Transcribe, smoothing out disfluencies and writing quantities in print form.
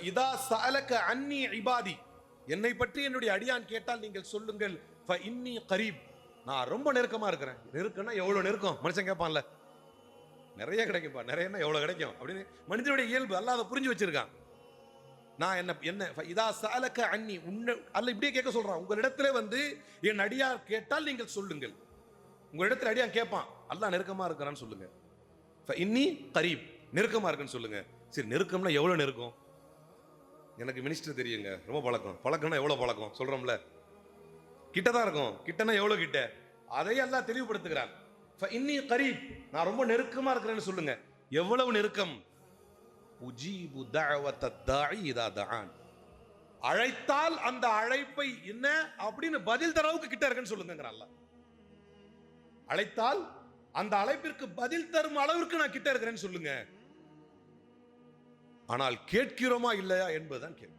இதா சஅலக அன்னி இபாதி, என்னை பற்றி என்னுடைய அடியான் கேட்டால் நீங்கள் சொல்லுங்கள் இன்னி கரீப், நான் ரொம்ப நெருக்கமா இருக்கிறேன். நெருக்கம்னா எவ்வளவு நெருக்கம்? மனுஷன் கேட்பான்ல, நிறைய கிடைக்கும்பா, நிறையன்னா எவ்வளவு கிடைக்கும் அப்படின்னு மனிதனுடைய இயல்பு. அல்லாஹ் அதை புரிஞ்சு வச்சிருக்கான். நான் என்ன இதா சஅலக அன்னி, உன்னை அல்ல இப்படியே கேட்க சொல்றான். உங்களிடத்துல வந்து என் அடியார் கேட்டால் நீங்கள் சொல்லுங்கள். உங்களிடத்துல அடியான் கேட்பான், அல்லாஹ் நெருக்கமா இருக்கிறான்னு சொல்லுங்க. இன்னி கரீப், நெருக்கமா இருக்குன்னு சொல்லுங்க. சரி, நெருக்கம்னா எவ்வளவு நெருக்கம்? எனக்கு மினிஸ்டர் தெரியுங்க, ரொம்ப பழக்கம்னா எவ்வளவு பழக்கம் சொல்றோம்ல, கிட்டதான் இருக்கும். கிட்டனா எவ்வளவு கிட்ட, அதை அல்லாஹ் தெளிவுபடுத்துகிறான். இன்னி கரீப், நான் ரொம்ப நெருக்கமா இருக்கிறேன்னு சொல்லுங்க. எவ்வளவு நெருக்கம்? உஜீபு தஅவத தாஇ இதா தஆன், அழைத்தால் அந்த அழைப்பை என்ன அப்படின்னு பதில் தரவுக்கு கிட்ட இருக்குன்னு சொல்லுங்க அல்லாஹ். அழைத்தால் அந்த அழைப்பிற்கு பதில் தரும் அளவிற்கு நான் கிட்ட இருக்கிறேன்னு சொல்லுங்க. ஆனால் கேட்கிறோமா இல்லையா என்பதுதான் கேள்வி.